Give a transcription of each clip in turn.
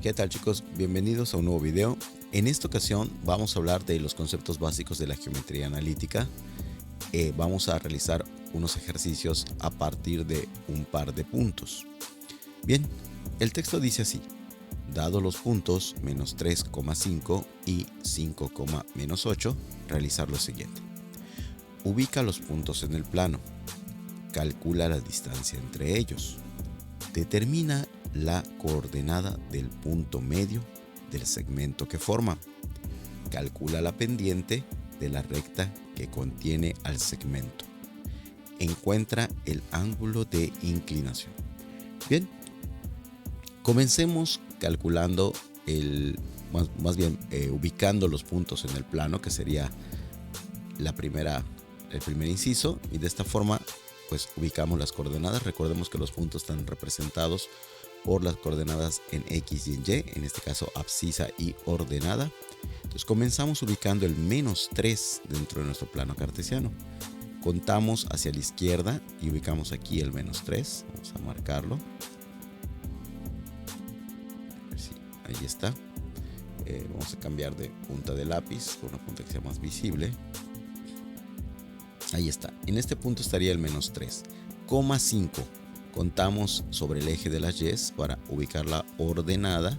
¿Qué tal, chicos? Bienvenidos a un nuevo video. En esta ocasión vamos a hablar de los conceptos básicos de la geometría analítica. Vamos a realizar unos ejercicios a partir de un par de puntos. Bien, el texto dice así: dado los puntos menos 3,5 y 5,-8, realizar lo siguiente. Ubica los puntos en el plano. Calcula la distancia entre ellos. Determina la coordenada del punto medio del segmento que forma. Calcula la pendiente de la recta que contiene al segmento. Encuentra el ángulo de inclinación. Bien, comencemos calculando ubicando los puntos en el plano, que sería el primer inciso, y de esta forma pues ubicamos las coordenadas. Recordemos que los puntos están representados por las coordenadas en X y en Y, en este caso abscisa y ordenada. Entonces comenzamos ubicando el menos 3 dentro de nuestro plano cartesiano. Contamos hacia la izquierda y ubicamos aquí el menos 3. Vamos a marcarlo. Sí, ahí está. Vamos a cambiar de punta de lápiz por una punta que sea más visible. Ahí está. En este punto estaría el menos 3,5. Contamos sobre el eje de las Y para ubicar la ordenada.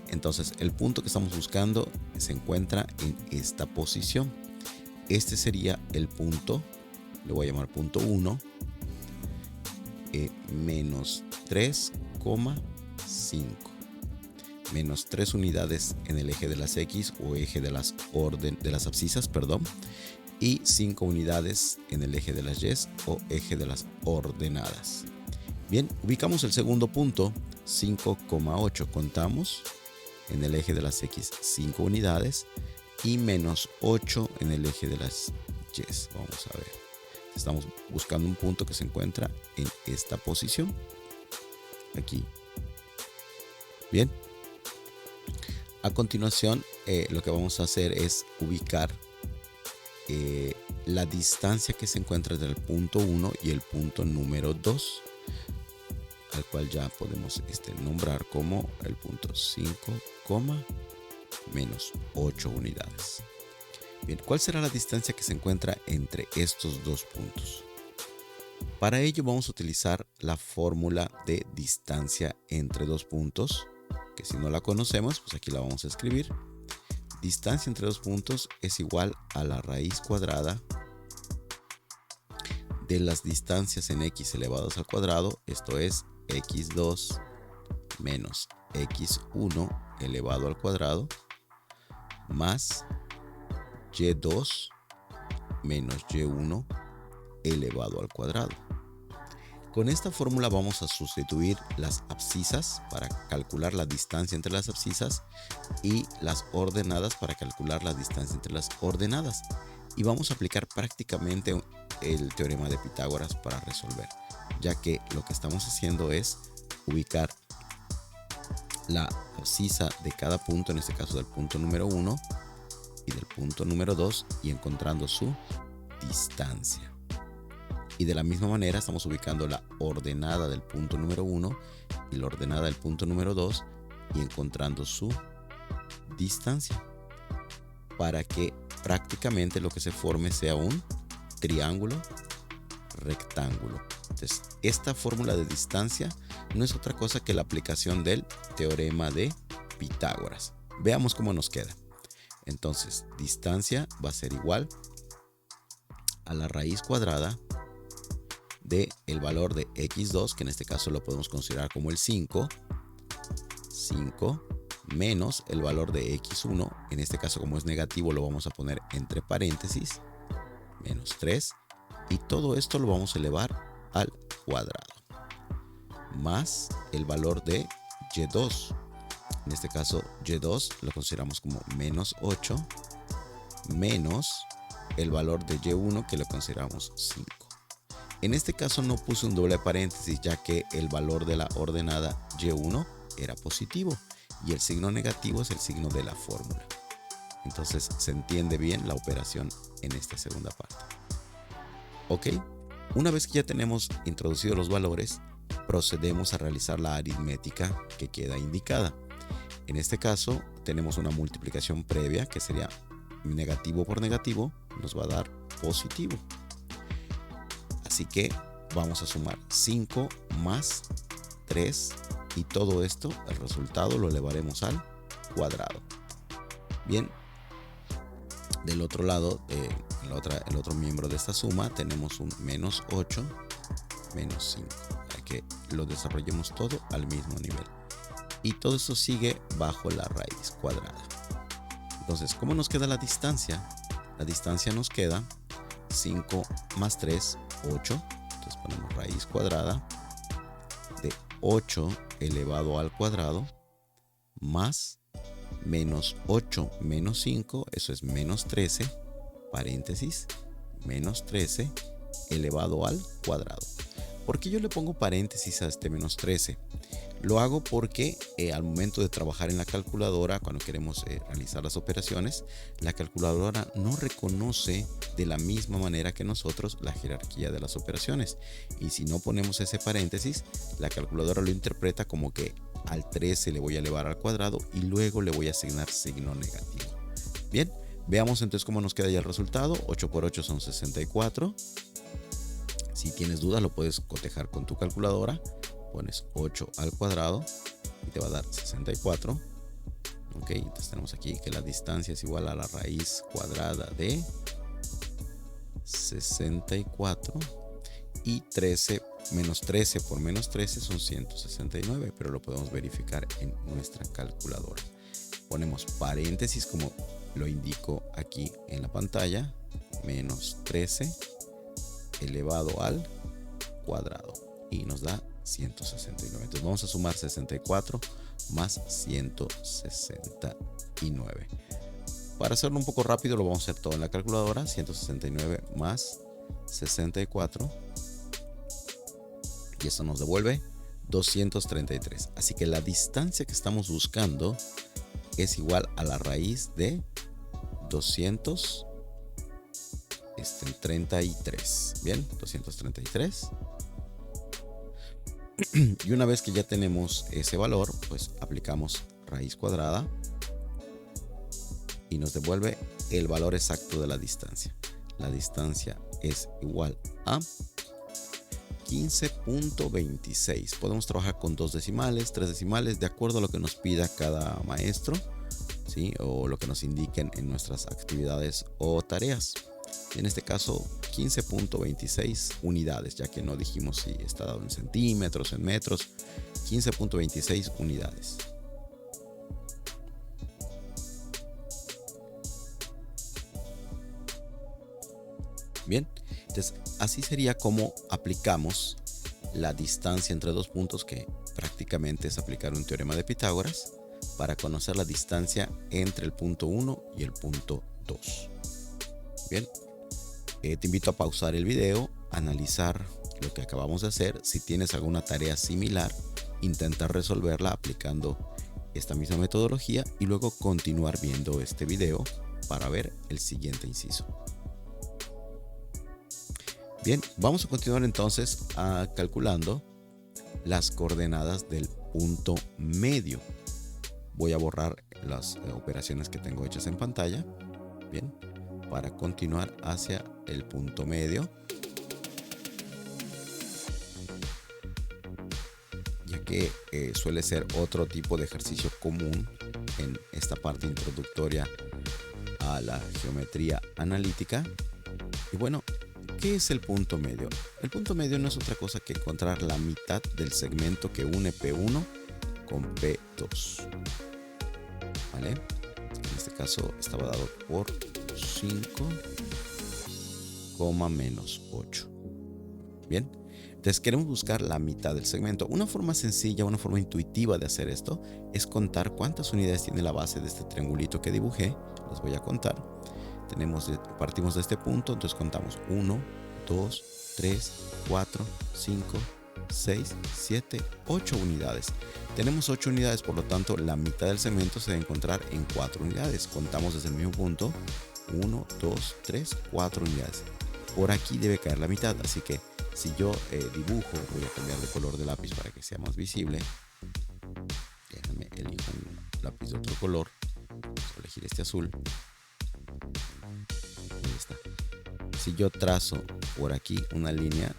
Entonces el punto que estamos buscando se encuentra en esta posición. Este sería el punto, le voy a llamar punto 1, menos 3,5. Menos 3 unidades en el eje de las X o eje de las abscisas, y 5 unidades en el eje de las Y o eje de las ordenadas. Bien, ubicamos el segundo punto, 5,8. Contamos en el eje de las X 5 unidades y menos 8 en el eje de las Y. Vamos a ver. Estamos buscando un punto que se encuentra en esta posición. Aquí. Bien. A continuación, lo que vamos a hacer es ubicar la distancia que se encuentra entre el punto 1 y el punto número 2, al cual ya podemos nombrar como el punto 5,-8 unidades. Bien, ¿cuál será la distancia que se encuentra entre estos dos puntos? Para ello vamos a utilizar la fórmula de distancia entre dos puntos, que si no la conocemos, pues aquí la vamos a escribir. Distancia entre dos puntos es igual a la raíz cuadrada de las distancias en X elevados al cuadrado, esto es X2 menos X1 elevado al cuadrado, más Y2 menos Y1 elevado al cuadrado. Con esta fórmula vamos a sustituir las abscisas para calcular la distancia entre las abscisas y las ordenadas para calcular la distancia entre las ordenadas. Y vamos a aplicar prácticamente el teorema de Pitágoras para resolver, ya que lo que estamos haciendo es ubicar la abscisa de cada punto, en este caso del punto número 1 y del punto número 2, y encontrando su distancia. Y de la misma manera estamos ubicando la ordenada del punto número 1 y la ordenada del punto número 2 y encontrando su distancia, para que prácticamente lo que se forme sea un triángulo rectángulo. Entonces, esta fórmula de distancia no es otra cosa que la aplicación del teorema de Pitágoras. Veamos cómo nos queda. Entonces, distancia va a ser igual a la raíz cuadrada de el valor de X2, que en este caso lo podemos considerar como el 5, menos el valor de X1, en este caso como es negativo lo vamos a poner entre paréntesis, menos 3, y todo esto lo vamos a elevar al cuadrado, más el valor de Y2, en este caso Y2 lo consideramos como menos 8, menos el valor de Y1 que lo consideramos 5. En este caso no puse un doble paréntesis, ya que el valor de la ordenada Y1 era positivo y el signo negativo es el signo de la fórmula. Entonces se entiende bien la operación en esta segunda parte. Ok, una vez que ya tenemos introducidos los valores, procedemos a realizar la aritmética que queda indicada. En este caso tenemos una multiplicación previa que sería negativo por negativo, nos va a dar positivo. Así que vamos a sumar 5 más 3 y todo esto, el resultado lo elevaremos al cuadrado. Bien, del otro lado, el otro miembro de esta suma, tenemos un menos 8 menos 5, para que lo desarrollemos todo al mismo nivel. Y todo esto sigue bajo la raíz cuadrada. Entonces, ¿cómo nos queda la distancia? La distancia nos queda 5 más 3, 8. Entonces ponemos raíz cuadrada de 8 elevado al cuadrado más menos 8 menos 5, eso es menos 13, paréntesis, menos 13 elevado al cuadrado. ¿Por qué yo le pongo paréntesis a este menos 13? Lo hago porque al momento de trabajar en la calculadora, cuando queremos realizar las operaciones, la calculadora no reconoce de la misma manera que nosotros la jerarquía de las operaciones. Y si no ponemos ese paréntesis, la calculadora lo interpreta como que al 13 le voy a elevar al cuadrado y luego le voy a asignar signo negativo. Bien, veamos entonces cómo nos queda ya el resultado. 8 por 8 son 64. Si tienes dudas, lo puedes cotejar con tu calculadora. Pones 8 al cuadrado y te va a dar 64. Ok, entonces tenemos aquí que la distancia es igual a la raíz cuadrada de 64. Y 13 menos 13 por menos 13 son 169, pero lo podemos verificar en nuestra calculadora. Ponemos paréntesis como lo indico aquí en la pantalla, menos 13 elevado al cuadrado y nos da 169. Entonces vamos a sumar 64 más 169. Para hacerlo un poco rápido lo vamos a hacer todo en la calculadora. 169 más 64 y eso nos devuelve 233. Así que la distancia que estamos buscando es igual a la raíz de 233. Bien, 233. Y una vez que ya tenemos ese valor, pues aplicamos raíz cuadrada y nos devuelve el valor exacto de la distancia. La distancia es igual a 15.26. Podemos trabajar con 2 decimales, 3 decimales, de acuerdo a lo que nos pida cada maestro, ¿sí? O lo que nos indiquen en nuestras actividades o tareas. En este caso 15.26 unidades, ya que no dijimos si está dado en centímetros, en metros. 15.26 unidades. Bien, entonces así sería como aplicamos la distancia entre dos puntos, que prácticamente es aplicar un teorema de Pitágoras para conocer la distancia entre el punto 1 y el punto 2. Bien, te invito a pausar el video, analizar lo que acabamos de hacer. Si tienes alguna tarea similar, intentar resolverla aplicando esta misma metodología y luego continuar viendo este video para ver el siguiente inciso. Bien, vamos a continuar entonces calculando las coordenadas del punto medio. Voy a borrar las operaciones que tengo hechas en pantalla. Bien, para continuar hacia el punto medio, ya que suele ser otro tipo de ejercicio común en esta parte introductoria a la geometría analítica. Y bueno, ¿qué es el punto medio? El punto medio no es otra cosa que encontrar la mitad del segmento que une P1 con P2. ¿Vale? En este caso estaba dado por 5, menos 8. Bien, entonces queremos buscar la mitad del segmento. Una forma sencilla, una forma intuitiva de hacer esto es contar cuántas unidades tiene la base de este triangulito que dibujé. Las voy a contar. Partimos de este punto, entonces contamos 1, 2, 3, 4, 5, 6, 7, 8 unidades. Tenemos 8 unidades, por lo tanto la mitad del segmento se debe encontrar en 4 unidades. Contamos desde el mismo punto, 1, 2, 3, 4 unidades. Por aquí debe caer la mitad, así que si yo dibujo, voy a cambiar de color de lápiz para que sea más visible. Déjame elijo un lápiz de otro color. Vamos a elegir este azul. Ahí está. Si yo trazo por aquí una línea,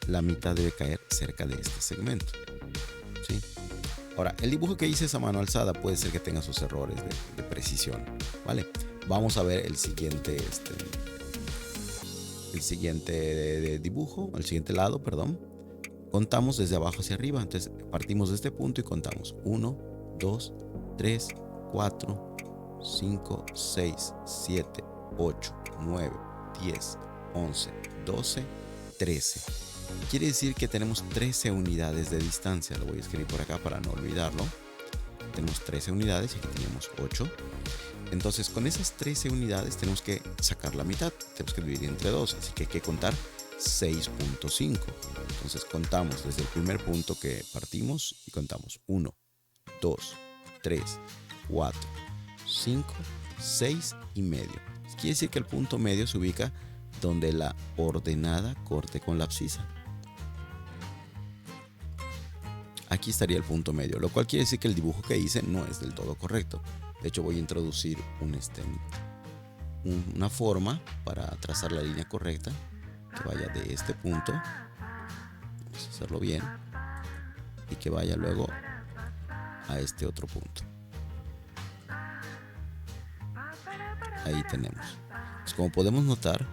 la mitad debe caer cerca de este segmento, ¿sí? Ahora, el dibujo que hice es a mano alzada, puede ser que tenga sus errores de precisión, ¿vale? Vamos a ver el siguiente dibujo, el siguiente lado, perdón. Contamos desde abajo hacia arriba, entonces partimos de este punto y contamos 1, 2, 3, 4, 5, 6, 7, 8, 9, 10, 11, 12, 13. Quiere decir que tenemos 13 unidades de distancia. Lo voy a escribir por acá para no olvidarlo. Tenemos 13 unidades y aquí tenemos 8. Entonces con esas 13 unidades tenemos que sacar la mitad. Tenemos que dividir entre 2. Así que hay que contar 6.5. Entonces contamos desde el primer punto que partimos y contamos 1, 2, 3, 4, 5, 6 y medio. Quiere decir que el punto medio se ubica donde la ordenada corte con la abscisa. Aquí estaría el punto medio, lo cual quiere decir que el dibujo que hice no es del todo correcto. De hecho, voy a introducir una forma para trazar la línea correcta que vaya de este punto. Vamos a hacerlo bien. Y que vaya luego a este otro punto. Ahí tenemos. Pues como podemos notar,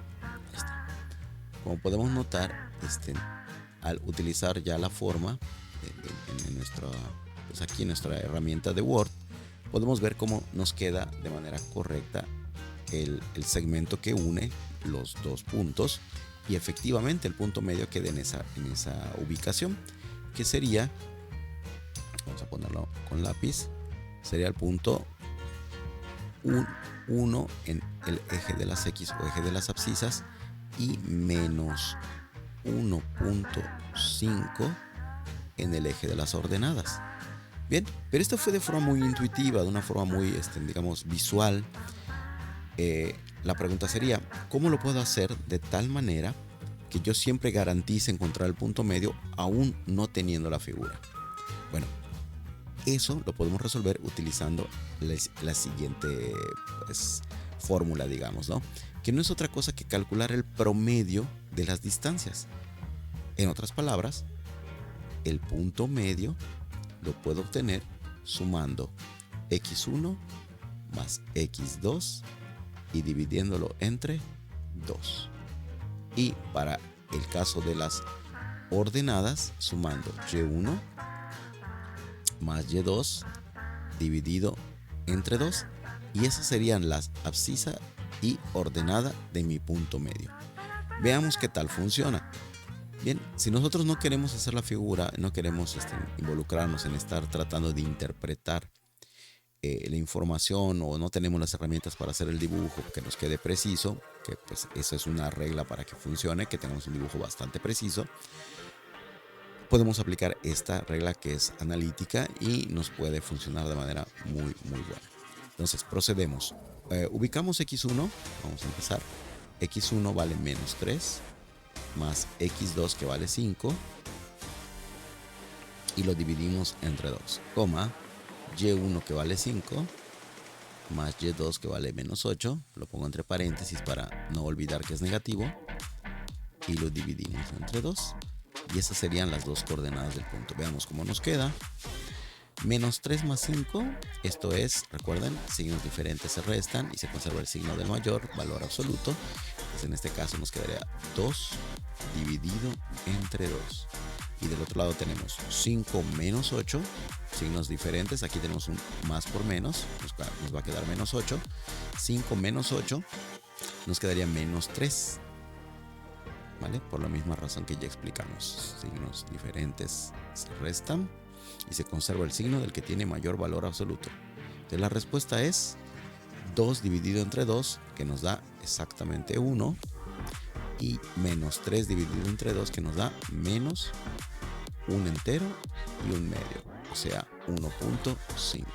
al utilizar ya la forma aquí en nuestra herramienta de Word, podemos ver cómo nos queda de manera correcta el segmento que une los dos puntos, y efectivamente el punto medio queda en esa ubicación, que sería, vamos a ponerlo con lápiz, sería el punto 1 en el eje de las X o eje de las abscisas y menos 1.5 en el eje de las ordenadas. Bien, pero esto fue de forma muy intuitiva, de una forma muy, digamos, visual. La pregunta sería, ¿cómo lo puedo hacer de tal manera que yo siempre garantice encontrar el punto medio aún no teniendo la figura? Bueno, eso lo podemos resolver utilizando la siguiente fórmula, digamos, ¿no? Que no es otra cosa que calcular el promedio de las distancias. En otras palabras, el punto medio lo puedo obtener sumando x1 más x2 y dividiéndolo entre 2. Y para el caso de las ordenadas, sumando y1 más y2 dividido entre 2. Y esas serían las abscisa y ordenada de mi punto medio. Veamos qué tal funciona. Bien, si nosotros no queremos hacer la figura, no queremos involucrarnos en estar tratando de interpretar la información, o no tenemos las herramientas para hacer el dibujo que nos quede preciso, que pues esa es una regla para que funcione, que tengamos un dibujo bastante preciso, podemos aplicar esta regla que es analítica y nos puede funcionar de manera muy buena. Entonces procedemos. Ubicamos x1, vamos a empezar. x1 vale menos 3 más x2 que vale 5 y lo dividimos entre 2, coma y1 que vale 5 más y2 que vale menos 8, lo pongo entre paréntesis para no olvidar que es negativo, y lo dividimos entre 2, y esas serían las dos coordenadas del punto. Veamos cómo nos queda. Menos 3 más 5, esto es, recuerden, signos diferentes se restan y se conserva el signo del mayor valor absoluto. Pues en este caso nos quedaría 2 dividido entre 2. Y del otro lado tenemos 5 menos 8, signos diferentes. Aquí tenemos un más por menos, nos va a quedar menos 8. 5 menos 8 nos quedaría menos 3. ¿Vale? Por la misma razón que ya explicamos. Signos diferentes se restan y se conserva el signo del que tiene mayor valor absoluto. Entonces la respuesta es 2 dividido entre 2, que nos da exactamente 1, y menos 3 dividido entre 2, que nos da menos 1 entero y 1 medio, o sea 1.5.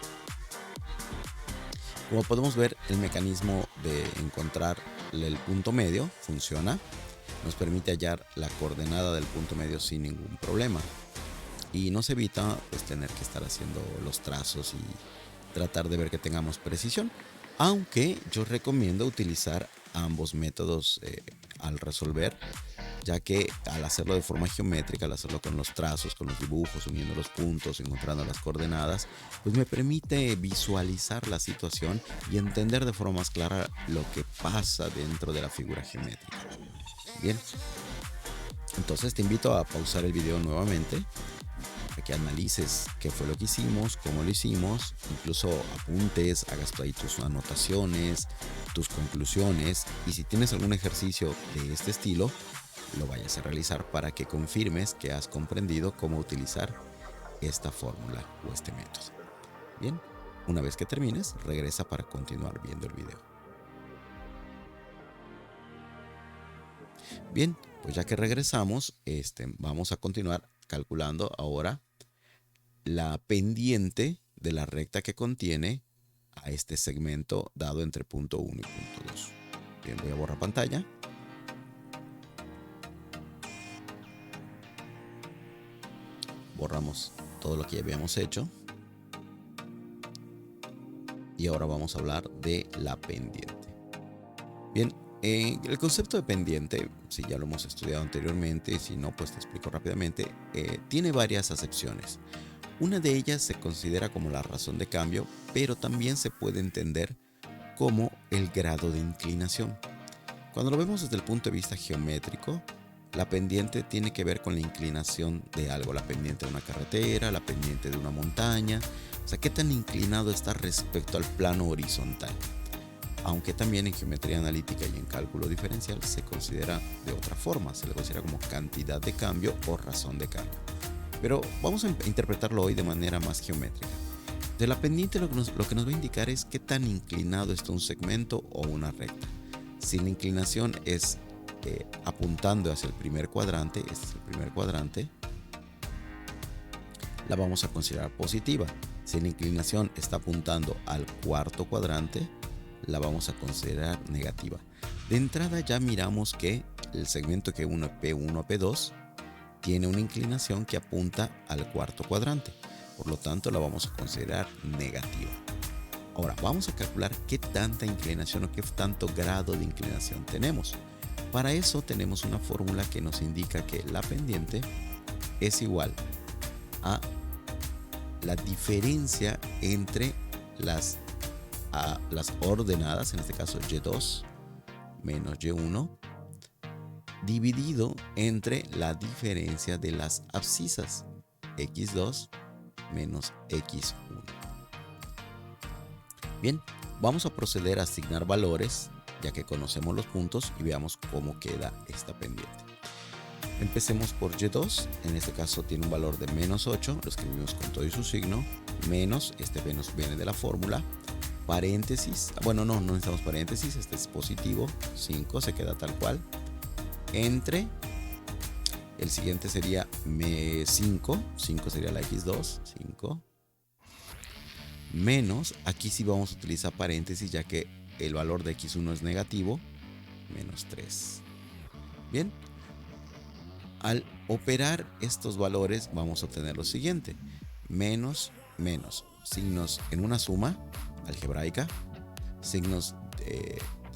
Como podemos ver, el mecanismo de encontrar el punto medio funciona. Nos permite hallar la coordenada del punto medio sin ningún problema. y nos evita pues tener que estar haciendo los trazos y tratar de ver que tengamos precisión, aunque yo recomiendo utilizar ambos métodos al resolver, ya que al hacerlo de forma geométrica, al hacerlo con los trazos, con los dibujos, uniendo los puntos, encontrando las coordenadas, pues me permite visualizar la situación y entender de forma más clara lo que pasa dentro de la figura geométrica. Bien, entonces te invito a pausar el video nuevamente, para que analices qué fue lo que hicimos, cómo lo hicimos, incluso apuntes, hagas ahí tus anotaciones, tus conclusiones, y si tienes algún ejercicio de este estilo, lo vayas a realizar para que confirmes que has comprendido cómo utilizar esta fórmula o este método. Bien, una vez que termines, regresa para continuar viendo el video. Bien, pues ya que regresamos, vamos a continuar calculando ahora la pendiente de la recta que contiene a este segmento dado entre punto 1 y punto 2. Bien, voy a borrar pantalla. Borramos todo lo que ya habíamos hecho. Y ahora vamos a hablar de la pendiente. Bien, el concepto de pendiente, si ya lo hemos estudiado anteriormente, si no, pues te explico rápidamente, tiene varias acepciones. Una de ellas se considera como la razón de cambio, pero también se puede entender como el grado de inclinación. Cuando lo vemos desde el punto de vista geométrico, la pendiente tiene que ver con la inclinación de algo, la pendiente de una carretera, la pendiente de una montaña, o sea, qué tan inclinado está respecto al plano horizontal. Aunque también en geometría analítica y en cálculo diferencial se considera de otra forma, se le considera como cantidad de cambio o razón de cambio. Pero vamos a interpretarlo hoy de manera más geométrica. De la pendiente lo que nos va a indicar es qué tan inclinado está un segmento o una recta. Si la inclinación es apuntando hacia el primer cuadrante, este es el primer cuadrante, la vamos a considerar positiva. Si la inclinación está apuntando al cuarto cuadrante, la vamos a considerar negativa. De entrada ya miramos que el segmento que une P1 a P2 tiene una inclinación que apunta al cuarto cuadrante, por lo tanto la vamos a considerar negativa. Ahora vamos a calcular qué tanta inclinación o qué tanto grado de inclinación tenemos. Para eso tenemos una fórmula que nos indica que la pendiente es igual a la diferencia entre las ordenadas, en este caso y2 menos y1, dividido entre la diferencia de las abscisas, x2 menos x1. Bien, vamos a proceder a asignar valores, ya que conocemos los puntos, y veamos cómo queda esta pendiente. Empecemos por y2, en este caso tiene un valor de menos 8, lo escribimos con todo y su signo, menos, este menos viene de la fórmula, paréntesis, bueno no necesitamos paréntesis, este es positivo, 5 se queda tal cual, entre, el siguiente sería 5 sería la x2, 5, menos, aquí sí vamos a utilizar paréntesis ya que el valor de x1 es negativo, menos 3. Bien, al operar estos valores vamos a obtener lo siguiente, menos, signos en una suma algebraica, signos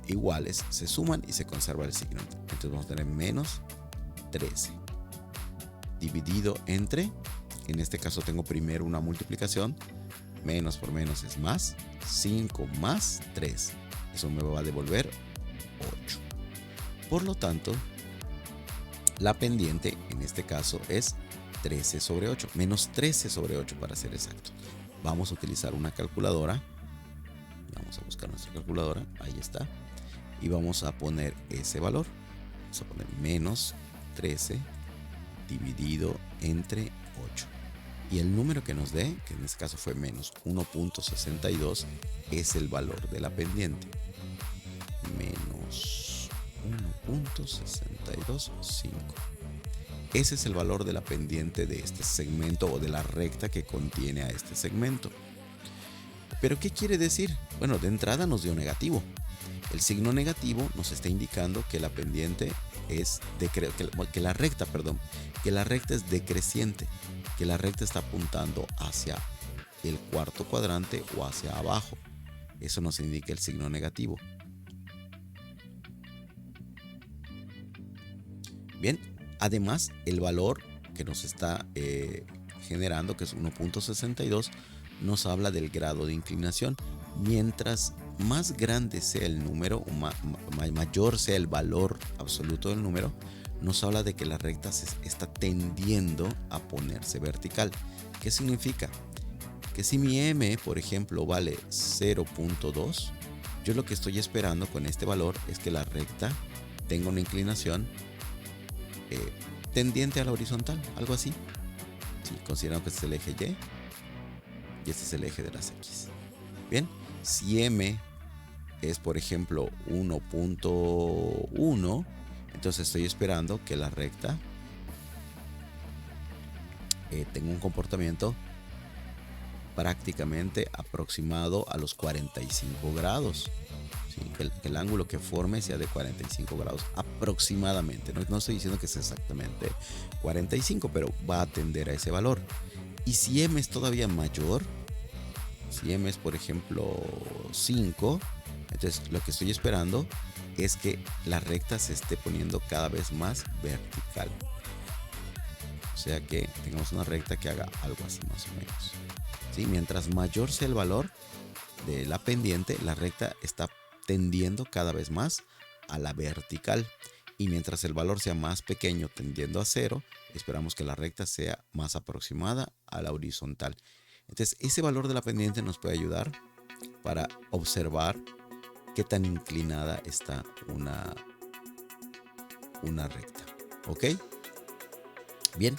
iguales se suman y se conserva el signo. Entonces vamos a tener menos 13 dividido entre, en este caso tengo primero una multiplicación, menos por menos es más, 5 más 3, eso me va a devolver 8. Por lo tanto, la pendiente en este caso es 13 sobre 8, menos 13 sobre 8 para ser exacto. Vamos a utilizar una calculadora. Vamos a buscar nuestra calculadora, ahí está. Y vamos a poner ese valor. Vamos a poner menos 13 dividido entre 8. Y el número que nos dé, que en este caso fue menos 1.62, es el valor de la pendiente. Menos 1.625. Ese es el valor de la pendiente de este segmento o de la recta que contiene a este segmento. ¿Pero qué quiere decir? Bueno, de entrada nos dio negativo. El signo negativo nos está indicando que la pendiente es que la recta, perdón, que la recta es decreciente, que la recta está apuntando hacia el cuarto cuadrante o hacia abajo. Eso nos indica el signo negativo. Bien, además el valor que nos está generando, que es 1.62, nos habla del grado de inclinación. Mientras más grande sea el número, o mayor sea el valor absoluto del número, nos habla de que la recta se está tendiendo a ponerse vertical. ¿Qué significa? Que si mi m, por ejemplo, vale 0.2, yo lo que estoy esperando con este valor es que la recta tenga una inclinación tendiente a la horizontal, algo así. Sí, considerando que este es el eje Y y este es el eje de las X. Bien, si m es, por ejemplo, 1.1, entonces estoy esperando que la recta tenga un comportamiento prácticamente aproximado a los 45 grados. ¿Sí? Que el ángulo que forme sea de 45 grados aproximadamente. No estoy diciendo que sea exactamente 45, pero va a tender a ese valor. Y si m es todavía mayor, si m es, por ejemplo, 5, entonces lo que estoy esperando es que la recta se esté poniendo cada vez más vertical. O sea que tengamos una recta que haga algo así más o menos. ¿Sí? Mientras mayor sea el valor de la pendiente, la recta está tendiendo cada vez más a la vertical. Y mientras el valor sea más pequeño, tendiendo a 0, esperamos que la recta sea más aproximada a la horizontal. Entonces, ese valor de la pendiente nos puede ayudar para observar qué tan inclinada está una recta. ¿Ok? Bien,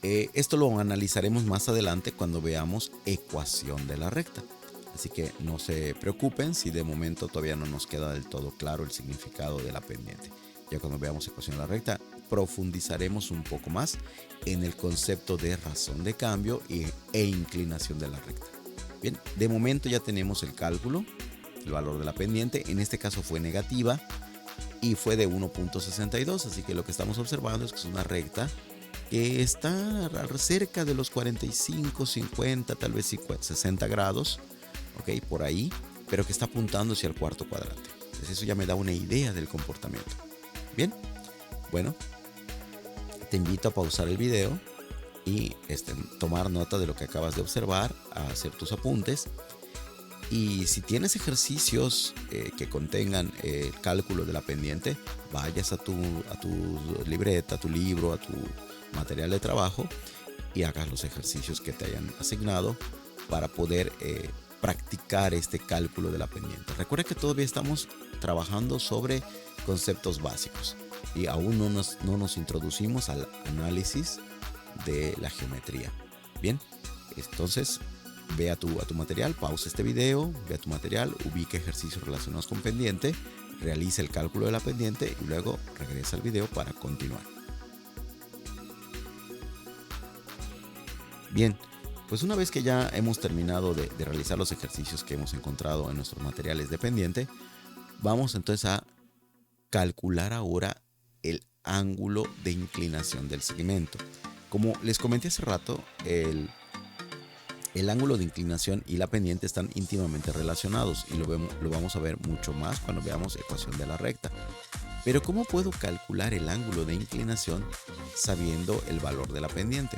esto lo analizaremos más adelante cuando veamos ecuación de la recta. Así que no se preocupen si de momento todavía no nos queda del todo claro el significado de la pendiente. Ya cuando veamos ecuación de la recta, profundizaremos un poco más en el concepto de razón de cambio e inclinación de la recta. Bien, de momento ya tenemos el cálculo, el valor de la pendiente. En este caso fue negativa y fue de 1.62, así que lo que estamos observando es que es una recta que está cerca de los 45, 50, tal vez 60 grados, ok, por ahí, pero que está apuntando hacia el cuarto cuadrante. Entonces eso ya me da una idea del comportamiento. Bien, bueno, te invito a pausar el video y tomar nota de lo que acabas de observar, a hacer tus apuntes. Y si tienes ejercicios que contengan el cálculo de la pendiente, vayas a tu libreta, a tu libro, a tu material de trabajo y hagas los ejercicios que te hayan asignado para poder practicar este cálculo de la pendiente. Recuerda que todavía estamos trabajando sobre conceptos básicos y aún no nos introducimos al análisis de la geometría. Bien, entonces ve a tu material, pausa este video, ve a tu material, ubica ejercicios relacionados con pendiente, realiza el cálculo de la pendiente y luego regresa al video para continuar. Bien, pues una vez que ya hemos terminado de realizar los ejercicios que hemos encontrado en nuestros materiales de pendiente, vamos entonces a calcular ahora el ángulo de inclinación del segmento. Como les comenté hace rato, el ángulo de inclinación y la pendiente están íntimamente relacionados y lo vamos a ver mucho más cuando veamos ecuación de la recta. Pero ¿cómo puedo calcular el ángulo de inclinación sabiendo el valor de la pendiente?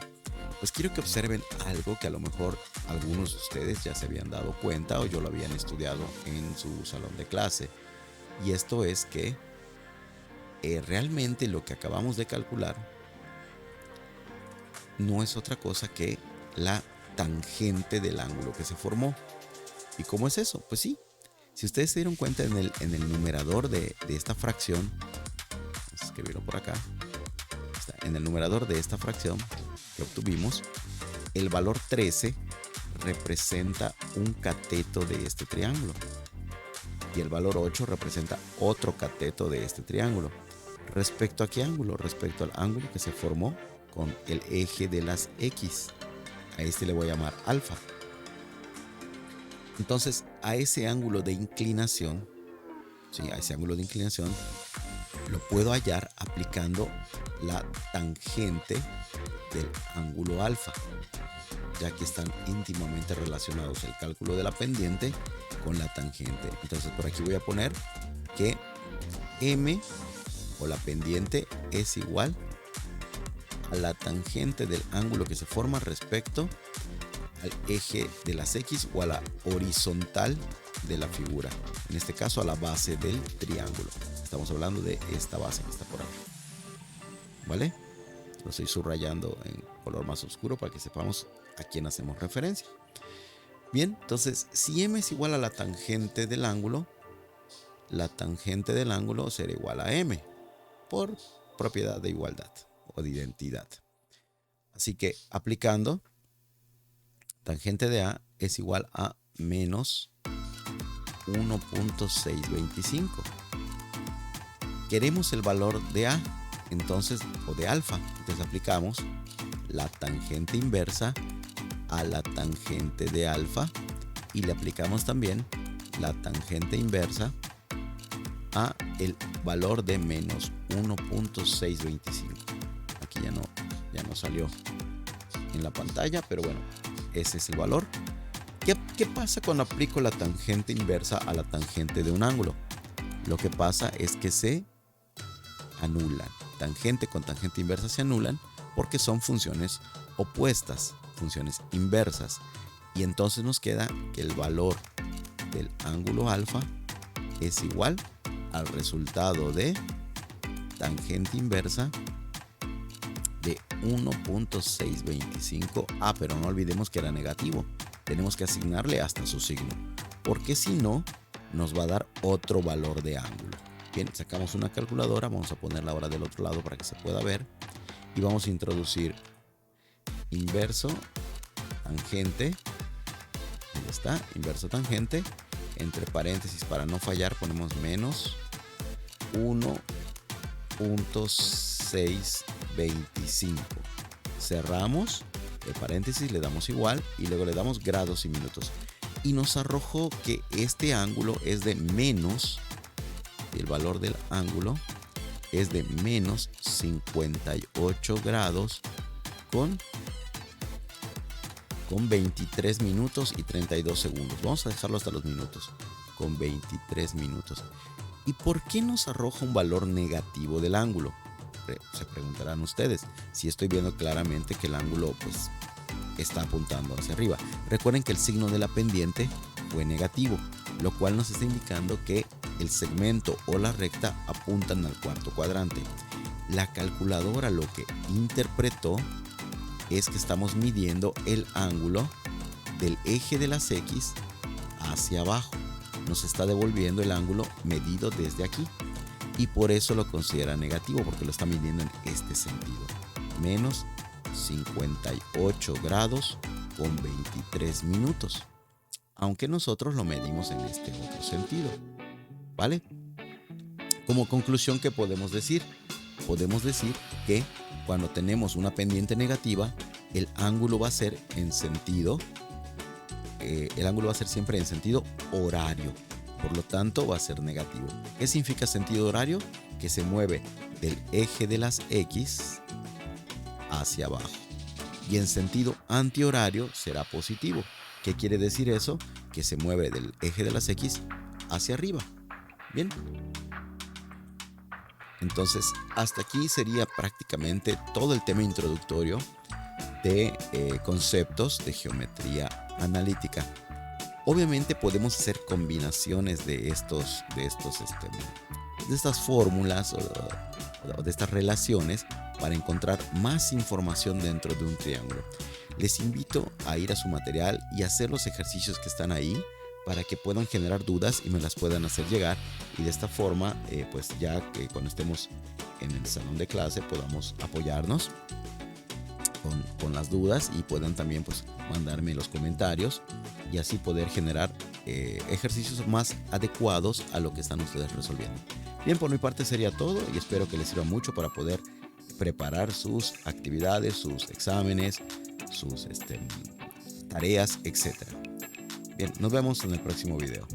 Pues quiero que observen algo que a lo mejor algunos de ustedes ya se habían dado cuenta o yo lo habían estudiado en su salón de clase. Y esto es que realmente lo que acabamos de calcular no es otra cosa que la tangente del ángulo que se formó. ¿Y cómo es eso? Pues sí, si ustedes se dieron cuenta en el numerador de esta fracción, vamos a escribirlo por acá, en el numerador de esta fracción que obtuvimos, el valor 13 representa un cateto de este triángulo y el valor 8 representa otro cateto de este triángulo. ¿Respecto a qué ángulo? Respecto al ángulo que se formó con el eje de las X. A este le voy a llamar alfa. Entonces, a ese ángulo de inclinación, ¿sí? A ese ángulo de inclinación lo puedo hallar aplicando la tangente del ángulo alfa, ya que están íntimamente relacionados el cálculo de la pendiente con la tangente. Entonces por aquí voy a poner que m, o la pendiente, es igual a la tangente del ángulo que se forma respecto al eje de las X o a la horizontal de la figura, en este caso a la base del triángulo. Estamos hablando de esta base que está por aquí, ¿vale? Lo estoy subrayando en color más oscuro para que sepamos a quién hacemos referencia. Bien, entonces si m es igual a la tangente del ángulo, la tangente del ángulo será igual a m por propiedad de igualdad o de identidad. Así que aplicando, tangente de A es igual a menos 1.625. Queremos el valor de A, entonces, o de alfa. Entonces aplicamos la tangente inversa a la tangente de alfa y le aplicamos también la tangente inversa a el valor de menos 1.625. Aquí ya no salió en la pantalla, pero bueno, ese es el valor. ¿Qué pasa cuando aplico la tangente inversa a la tangente de un ángulo? Lo que pasa es que se anulan. Tangente con tangente inversa se anulan porque son funciones opuestas, funciones inversas. Y entonces nos queda que el valor del ángulo alfa es igual al resultado de tangente inversa de 1.625. Pero no olvidemos que era negativo. Tenemos que asignarle hasta su signo, porque si no, nos va a dar otro valor de ángulo. Bien, sacamos una calculadora, vamos a ponerla ahora del otro lado para que se pueda ver. Y vamos a introducir inverso tangente. Ahí está, inverso tangente. Entre paréntesis, para no fallar, ponemos menos 1.625. Cerramos el paréntesis, le damos igual y luego le damos grados y minutos. Y nos arrojó que este ángulo es de menos, el valor del ángulo es de menos 58 grados con 23 minutos y 32 segundos. Vamos a dejarlo hasta los minutos, con 23 minutos. ¿Y por qué nos arroja un valor negativo del ángulo? Se preguntarán ustedes, si estoy viendo claramente que el ángulo pues está apuntando hacia arriba. Recuerden que el signo de la pendiente fue negativo, lo cual nos está indicando que el segmento o la recta apuntan al cuarto cuadrante. La calculadora lo que interpretó es que estamos midiendo el ángulo del eje de las X hacia abajo. Nos está devolviendo el ángulo medido desde aquí y por eso lo considera negativo, porque lo está midiendo en este sentido. Menos 58 grados con 23 minutos. Aunque nosotros lo medimos en este otro sentido. ¿Vale? Como conclusión, ¿qué podemos decir? Podemos decir que cuando tenemos una pendiente negativa, el ángulo va a ser en sentido, siempre en sentido horario. Por lo tanto, va a ser negativo. ¿Qué significa sentido horario? Que se mueve del eje de las X hacia abajo. Y en sentido antihorario será positivo. ¿Qué quiere decir eso? Que se mueve del eje de las X hacia arriba. Bien. Entonces, hasta aquí sería prácticamente todo el tema introductorio de conceptos de geometría analítica. Obviamente podemos hacer combinaciones de estas fórmulas o de estas relaciones para encontrar más información dentro de un triángulo. Les invito a ir a su material y hacer los ejercicios que están ahí para que puedan generar dudas y me las puedan hacer llegar, y de esta forma pues ya que cuando estemos en el salón de clase podamos apoyarnos con las dudas y puedan también pues mandarme los comentarios y así poder generar ejercicios más adecuados a lo que están ustedes resolviendo. Bien, por mi parte sería todo y espero que les sirva mucho para poder preparar sus actividades, sus exámenes, sus tareas, etc. Bien, nos vemos en el próximo video.